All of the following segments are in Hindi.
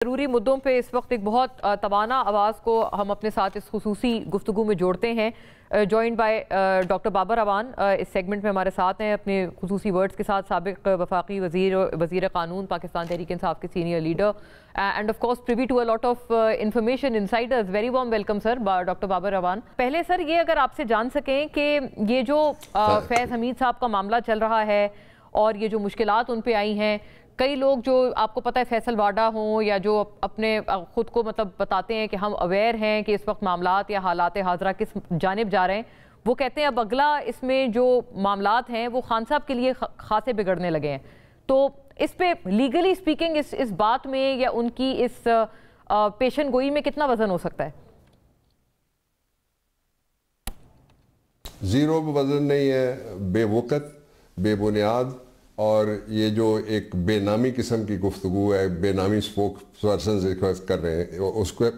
ज़रूरी मुद्दों पे इस वक्त एक बहुत तवाना आवाज़ को हम अपने साथ इस खुसूसी गुफ्तगू में जोड़ते हैं। Joined by doctor Babar Awan इस सेगमेंट में हमारे साथ हैं अपने खुसूसी वर्ड्स के साथ। साबिक वफाकी वज़ीर कानून पाकिस्तान तहरीक इंसाफ के senior leader and of course privy to a lot of information insiders. Very warm welcome sir doctor Babar Awan. पहले सर ये अगर आपसे जान सकें कि ये जो फैज़ हमीद साहब का मामला चल रहा है और ये जो मुश्किलात उन पे आई हैं, कई लोग जो आपको पता है फैसल वाडा हों या जो अपने खुद को मतलब बताते हैं कि हम अवेयर हैं कि इस वक्त मामलात या हालात हाजरा किस जानिब जा रहे हैं, वो कहते हैं अब अगला इसमें जो मामलात हैं वो खान साहब के लिए खासे बिगड़ने लगे हैं। तो इस पे लीगली स्पीकिंग इस बात में या उनकी इस पेशन गोई में कितना वजन हो सकता है? जीरो वजन नहीं है, बेवकत बेबुनियाद, और ये जो एक बेनामी किस्म की गुफ्तगू है, बेनामी स्पोक पर्सन रिक्वेस्ट कर रहे हैं,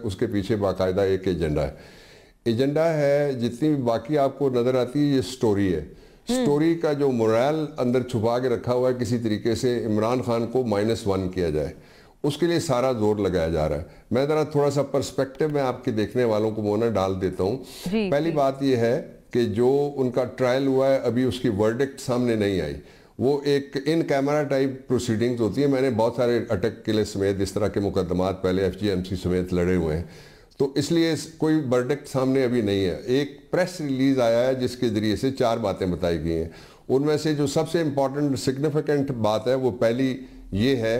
उसके पीछे बाकायदा एक एजेंडा है। जितनी भी बाकी आपको नज़र आती है ये स्टोरी है। स्टोरी का जो मोरल अंदर छुपा के रखा हुआ है, किसी तरीके से इमरान खान को -1 किया जाए, उसके लिए सारा जोर लगाया जा रहा है। मैं ज़रा थोड़ा सा पर्सपेक्टिव में आपके देखने वालों को मोना डाल देता हूँ। पहली बात यह है कि जो उनका ट्रायल हुआ है अभी उसकी वर्डिक्ट सामने नहीं आई। वो एक इन कैमरा टाइप प्रोसीडिंग्स होती है। मैंने बहुत सारे अटक किले समेत इस तरह के मुकदमात पहले FGMC समेत लड़े हुए हैं, तो इसलिए कोई वर्डिक्ट सामने अभी नहीं है। एक प्रेस रिलीज आया है जिसके ज़रिए से 4 बातें बताई गई हैं। उनमें से जो सबसे इम्पॉर्टेंट सिग्निफिकेंट बात है वो पहली ये है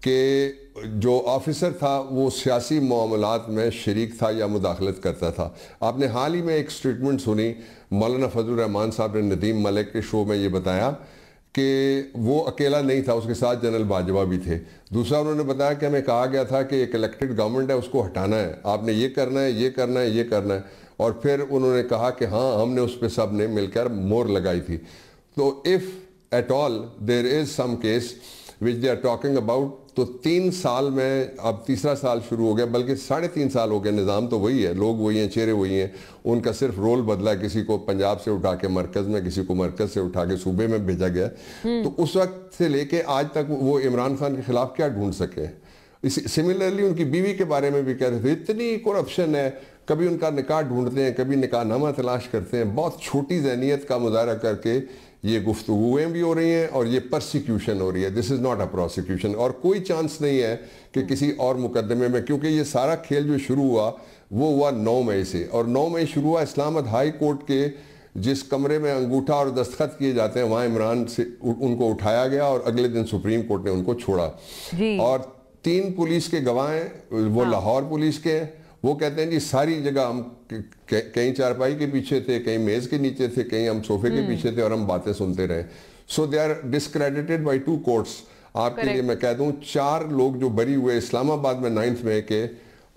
कि जो ऑफिसर था वो सियासी मामलात में शरीक था या मुदाखलत करता था। आपने हाल ही में एक स्टेटमेंट सुनी, मौलाना फजलुर रहमान साहब ने नदीम मलिक के शो में ये बताया कि वो अकेला नहीं था, उसके साथ जनरल बाजवा भी थे। दूसरा उन्होंने बताया कि हमें कहा गया था कि एक इलेक्टेड गवर्नमेंट है उसको हटाना है, आपने ये करना है, ये करना है, ये करना है। और फिर उन्होंने कहा कि हाँ हमने उस पर सब ने मिलकर मोहर लगाई थी। तो if at all there is some case which they are talking about, तो 3 साल में अब तीसरा साल शुरू हो गया, बल्कि 3.5 साल हो गए। निज़ाम तो वही है, लोग वही हैं, चेहरे वही हैं, उनका सिर्फ रोल बदला। किसी को पंजाब से उठा के मरकज़ में, किसी को मरकज़ से उठा के सूबे में भेजा गया। तो उस वक्त से लेके आज तक वो इमरान खान के खिलाफ क्या ढूंढ सके। सिमिलरली उनकी बीवी के बारे में भी कह रहे थे इतनी करप्शन है, कभी उनका निकाह ढूंढते हैं, कभी निकाहनामा तलाश करते हैं। बहुत छोटी ज़हनियत का मुजाहरा करके ये गुफ्तगुएँ भी हो रही हैं और ये परसिक्यूशन हो रही है। This is not a prosecution. और कोई चांस नहीं है कि किसी और मुकदमे में, क्योंकि ये सारा खेल जो शुरू हुआ वो हुआ 9 मई से, और 9 मई शुरू हुआ इस्लामाबाद हाई कोर्ट के जिस कमरे में अंगूठा और दस्तखत किए जाते हैं, वहाँ इमरान से उनको उठाया गया और अगले दिन सुप्रीम कोर्ट ने उनको छोड़ा। और 3 पुलिस के गवाह हैं, वो लाहौर पुलिस के हैं। वो कहते हैं जी सारी जगह हम कहीं चारपाई के पीछे थे, कहीं मेज़ के नीचे थे, कहीं हम सोफे के पीछे थे और हम बातें सुनते रहे। So they are discredited by 2 courts. आपके लिए मैं कह दूं 4 लोग जो बरी हुए इस्लामाबाद में 9 मई के,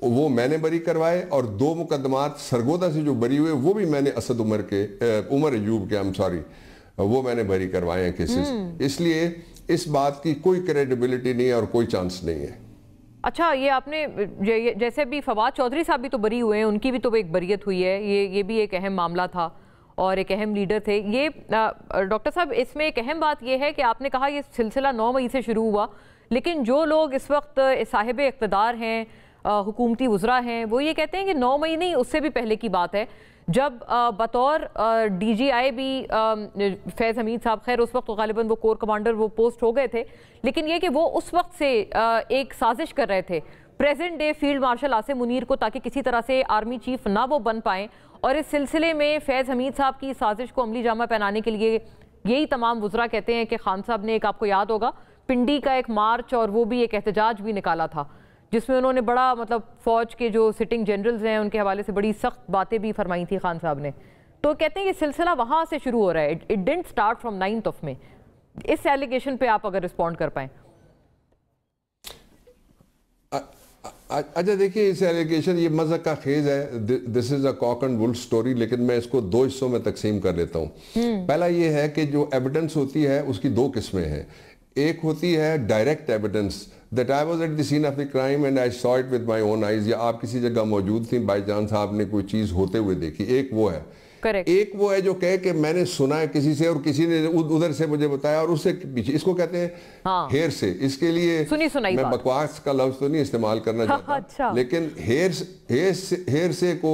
वो मैंने बरी करवाए, और 2 मुकदमात सरगोदा से जो बरी हुए वो भी मैंने असद उमर अयूब के वो मैंने बरी करवाए हैं केसेस। इसलिए इस बात की कोई क्रेडिबिलिटी नहीं है और कोई चांस नहीं है। अच्छा, ये आपने जैसे भी फवाद चौधरी साहब भी तो बरी हुए हैं, उनकी भी तो एक बरियत हुई है, ये भी एक अहम मामला था और एक अहम लीडर थे ये। डॉक्टर साहब, इसमें एक अहम बात यह है कि आपने कहा ये सिलसिला 9 मई से शुरू हुआ, लेकिन जो लोग इस वक्त साहिब इक़्तिदार हैं, हुकूमती वज़रा हैं, वो ये कहते हैं कि 9 मई नहीं, उससे भी पहले की बात है, जब बतौर DGI भी फैज़ हमीद साहब, खैर उस वक्त गालिबन वो कोर कमांडर वो पोस्ट हो गए थे, लेकिन ये कि वो उस वक्त से एक साजिश कर रहे थे present day field marshal Asim Munir को, ताकि किसी तरह से आर्मी चीफ ना वो बन पाएँ। और इस सिलसिले में फैज़ हमीद साहब की साजिश को अमली जामा पहनाने के लिए यही तमाम वज़रा कहते हैं कि खान साहब ने एक, आपको याद होगा, पिंडी का एक मार्च और वो भी एक एहतजाज भी निकाला था, जिसमें उन्होंने बड़ा मतलब फ़ौज के जो सिटिंग जनरल्स हैं उनके हवाले से बड़ी सख्त बातें भी फरमाई थी खान साहब ने। तो कहते हैं ये सिलसिला वहाँ से शुरू हो रहा है, इट डिडंट स्टार्ट फ्रॉम 9 मई। इस एलिगेशन पे आप अगर रिस्पॉन्ड कर पाएँ। अच्छा देखिए, इस एलिगेशन ये मज़ाक का खेज है, this is a cock and wolf story, लेकिन मैं इसको 2 हिस्सों में तकसीम कर लेता हूँ। पहला ये है कि जो एविडेंस होती है उसकी 2 किस्में हैं। एक होती है direct evidence, that I was at the scene of the crime and I saw it with my own eyes, या आप किसी जगह मौजूद थी, बाई चांस आपने कोई चीज़ होते हुए देखी, एक वो है। Correct. एक वो है जो कहे कि मैंने सुना है किसी से और किसी ने उधर से मुझे बताया और उससे पीछे, इसको कहते हैं हाँ। हेर से। इसके लिए सुनी सुनाई मैं बात। बकवास का लफ्ज तो नहीं इस्तेमाल करना चाहता अच्छा। लेकिन हेर से को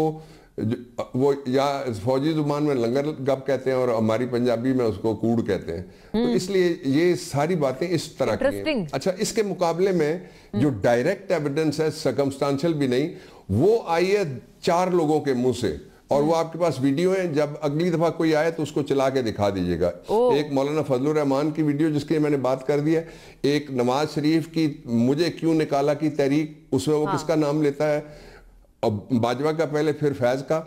वो या फौजी जुबान में लंगर गप कहते हैं और हमारी पंजाबी में उसको कूड़ कहते हैं। तो इसलिए ये सारी बातें इस तरह की हैं। अच्छा, इसके मुकाबले में जो डायरेक्ट एविडेंस है, सर्कमस्टांशियल भी नहीं, वो आई है 4 लोगों के मुंह से और वो आपके पास वीडियो है। जब अगली दफा कोई आए तो उसको चला के दिखा दीजिएगा। एक मौलाना फजलुर रहमान की वीडियो जिसकी मैंने बात कर दी है, एक नवाज शरीफ की मुझे क्यों निकाला की तहरीक, उसमें वो किसका नाम लेता है, अब बाजवा का पहले फिर फैज का,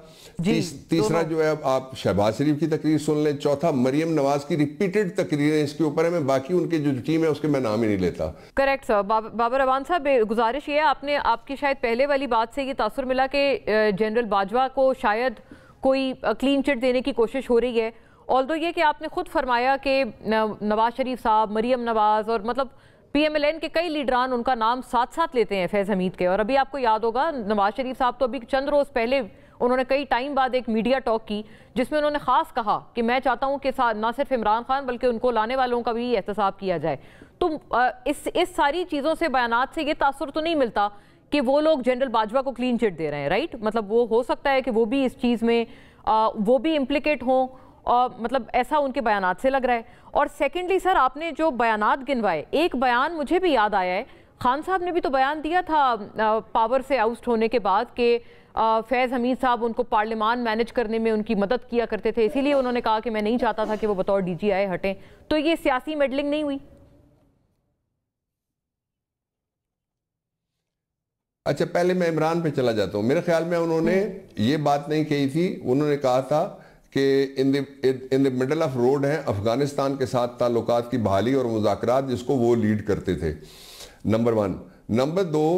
तीसरा जो है आप शहबाज शरीफ की तकरीर सुन लें, चौथा मरियम नवाज की रिपीटेड तकरीरें इसके ऊपर है। मैं बाकी उनकी जो टीम है उसके मैं नाम ही नहीं लेता। Correct sir. बाबर रवान साहब, गुजारिश ये है, आपने आपकी शायद पहले वाली बात से ये तासुर मिला कि जनरल बाजवा को शायद कोई क्लीन चिट देने की कोशिश हो रही है। ऑल्दो ये कि आपने खुद फरमाया कि नवाज शरीफ साहब, मरियम नवाज और मतलब PMLN के कई लीडरान उनका नाम साथ साथ लेते हैं फैज़ हमीद के। और अभी आपको याद होगा नवाज शरीफ साहब तो अभी चंद रोज़ पहले उन्होंने कई टाइम बाद एक मीडिया टॉक की जिसमें उन्होंने ख़ास कहा कि मैं चाहता हूं कि ना सिर्फ इमरान खान बल्कि उनको लाने वालों का भी एहतसाब किया जाए। तो इस सारी चीज़ों से, बयानात से ये तासुर तो नहीं मिलता कि वो लोग जनरल बाजवा को क्लीन चिट दे रहे हैं, राइट? मतलब वो हो सकता है कि वो भी इस चीज़ में वो भी इम्प्लिकेट हों, और मतलब ऐसा उनके बयानात से लग रहा है। और सेकेंडली सर, आपने जो बयानात गिनवाए, एक बयान मुझे भी याद आया है, खान साहब ने भी तो बयान दिया था पावर से आउस्ट होने के बाद कि फैज़ हमीद साहब उनको पार्लियामान मैनेज करने में उनकी मदद किया करते थे, इसीलिए उन्होंने कहा कि मैं नहीं चाहता था कि वो बतौर DGI हटें। तो ये सियासी मेडलिंग नहीं हुई? अच्छा, पहले मैं इमरान पे चला जाता हूँ। मेरे ख्याल में उन्होंने ये बात नहीं कही थी। उन्होंने कहा था कि in the middle of road है अफगानिस्तान के साथ ताल्लुकात की बहाली और मुज़ाकरात, जिसको वो लीड करते थे, नंबर 1। नंबर 2,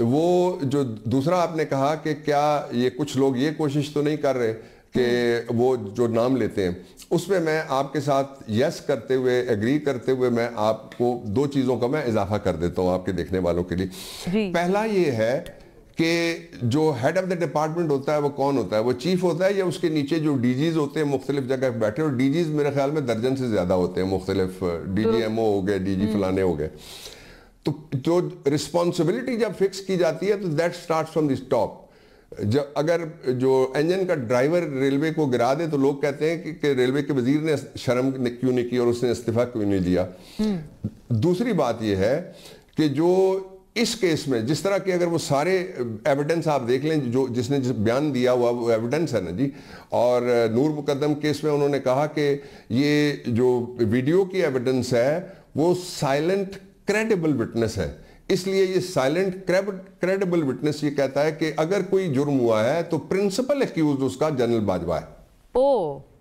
वो जो दूसरा आपने कहा कि क्या ये कुछ लोग ये कोशिश तो नहीं कर रहे कि वो जो नाम लेते हैं, उसमें मैं आपके साथ यस करते हुए, एग्री करते हुए, मैं आपको 2 चीज़ों का मैं इजाफा कर देता हूँ आपके देखने वालों के लिए। पहला ये है कि जो हेड ऑफ द डिपार्टमेंट होता है वो कौन होता है? वो चीफ होता है या उसके नीचे जो DGs होते हैं मुख्तलिफ जगह बैठे, और DGs मेरे ख्याल में दर्जन से ज्यादा होते हैं, मुख्तलिफ DGMO हो गए, DG फलाने हो गए। तो जो रिस्पॉन्सिबिलिटी जब फिक्स की जाती है तो that starts from the top. जब अगर जो इंजन का ड्राइवर रेलवे को गिरा दे तो लोग कहते हैं कि रेलवे के वजीर ने शर्म क्यों नहीं की और उसने इस्तीफा क्यों नहीं दिया। दूसरी बात यह है कि जो इस केस में जिस तरह के अगर वो सारे एविडेंस आप देख लें, जो जिसने बयान दिया हुआ वो एविडेंस है ना जी। और नूर मुकद्दम केस में उन्होंने कहा कि ये जो वीडियो की एविडेंस है वो साइलेंट क्रेडिबल विटनेस है। इसलिए ये साइलेंट क्रेडिबल विटनेस ये कहता है कि अगर कोई जुर्म हुआ है तो प्रिंसिपल एक्यूज उसका जनरल बाजवा है।